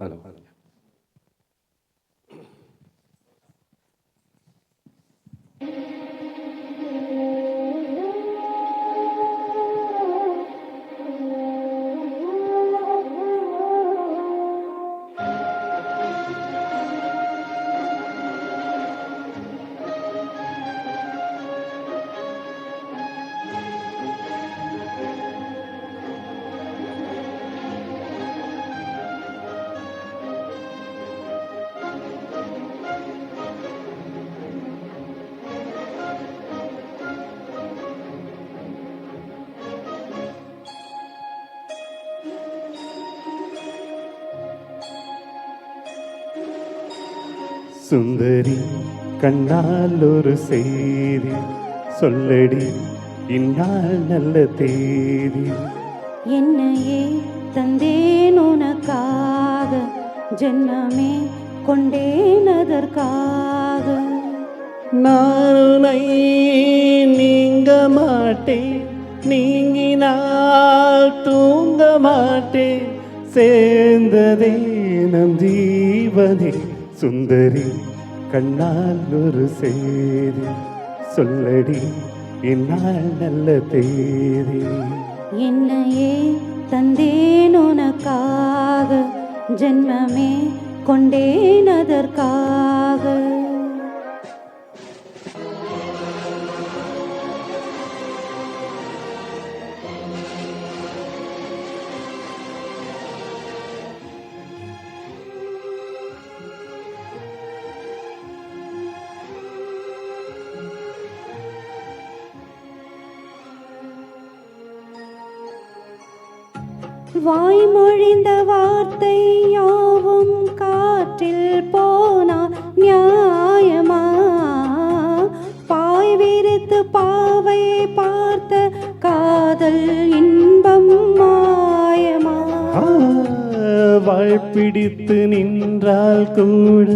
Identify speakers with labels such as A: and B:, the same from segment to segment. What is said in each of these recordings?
A: Hello. சுந்தரி கண்ணால் ஒரு செய்தி சொல்லடி, இந்நாள் நல்ல தேதி.
B: என்னையே தந்தேன் உனக்காக, ஜென்மமே கொண்டேன் அதற்காக.
C: நான் உன்னை நீங்க மாட்டேன், நீங்கினால் தூங்க மாட்டேன், சேர்ந்ததே நம் ஜீவனே. சுந்தரி கண்ணால் ஒரு செய்தி சொல்லடி, இந்நாள் நல்ல தேதி.
B: என்னையே தந்தேன் உனக்காக, ஜென்மமே கொண்டேன் அதற்காக. வாய்மொழிந்த வார்த்தை யாவும் காற்றில் போனால் நியாயமா? பாய் விரித்து பாவை பார்த்த காதல் இன்பம் மாயமா?
C: வாழ்பிடித்து நின்றால் கூட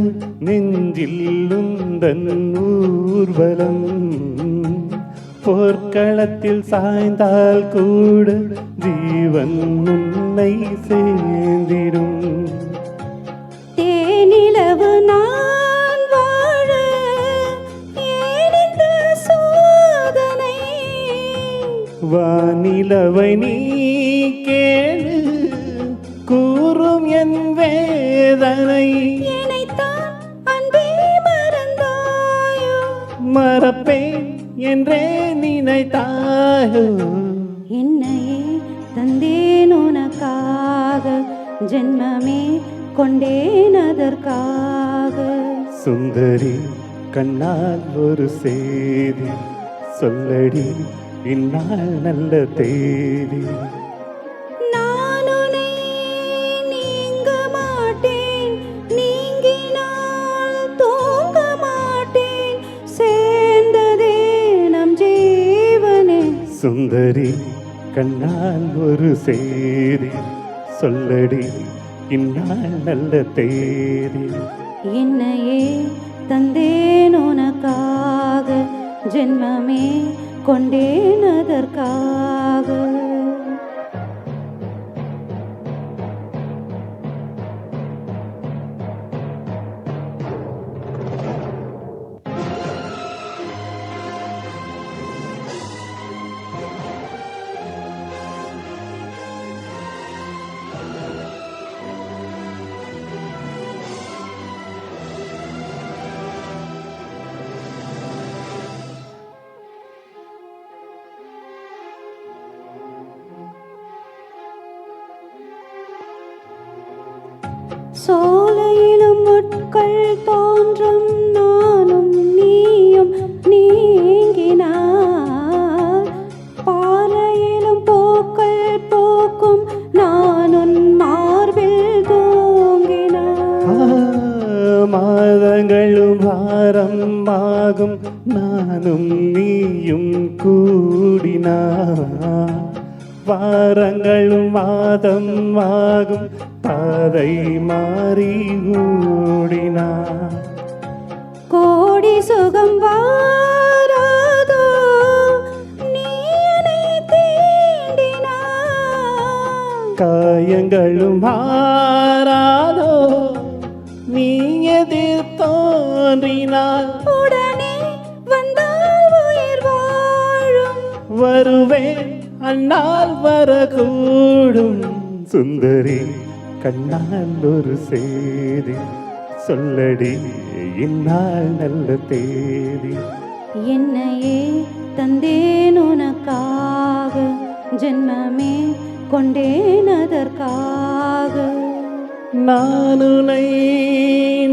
C: நெஞ்சில் உந்தன் ஊர்வலம், போர்க்களத்தில் சாய்ந்தால் கூட ஜீவன் உன்னை சேர்ந்திடும்.
B: தேனிலவு நான் வாழ ஏன் இந்த சோதனை?
C: வானிலவை நீ கேளு, கூறும் என் வேதனை.
B: என்னைத்தான் அன்பே மறந்தாயோ?
C: மறப்பேன் என்றே நினைத்தாயோ?
B: என்னையே தந்தேன் உனக்காக, ஜென்மமே கொண்டேன் அதற்காக.
C: சுந்தரி கண்ணால் ஒரு செய்தி சொல்லடி, இந்நாள் நல்ல தேதி.
B: நான் உன்னை நீங்க மாட்டேன், நீங்கினால் தூங்க மாட்டேன், சேர்ந்ததே நம் ஜீவனே.
C: சுந்தரி கண்ணால் ஒரு செய்தி சொல்லடி, இந்நாள் நல்ல தேதி.
B: என்னையே தந்தேன் உனக்காக, ஜென்மமே கொண்டேன் அதற்காக. சோலையிலும் முட்கள் தோன்றும், நானும் நீயும் நீங்கினார். பாலையிலும் பூக்கள் பூக்கும், நானும் மார்பில் தூங்கினார்.
C: மாதங்களும் வாரம் ஆகும், நானும் நீயும் கூடினார். வாரங்களும் மாதம் ஆகும், பாதை மாறி ஓடினார்.
B: கோடி சுகம் வாராதோ நீ என்னை தீண்டினாய்?
C: காயங்களும் மாறாதோ தோன்றினால்
B: உடனே வந்தால் உயிர் வாழும்.
C: வருவேன் அந்நாள் வரக்கூடும். சுந்தரி கண்ணால் ஒரு செய்தி சொல்லடி இந்நாள் நல்ல தேதி.
B: என்னையே தந்தேன் உனக்காக, ஜென்மமே கொண்டேன் அதற்காக.
C: நான் உன்னை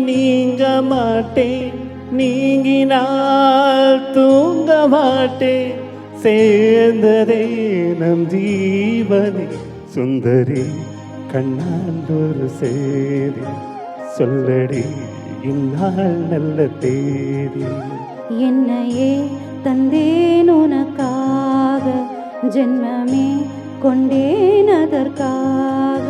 C: நீங்க மாட்டேன், நீங்கினால் தூங்க மாட்டேன். சேர்ந்ததே நம் ஜீவனே. சுந்தரி கண்ணால் ஒரு செய்தி சொல்லடி இந்நாள் நல்ல தேதி.
B: என்னையே தந்தேன் உனக்காக, ஜென்மமே கொண்டேன் அதற்காக.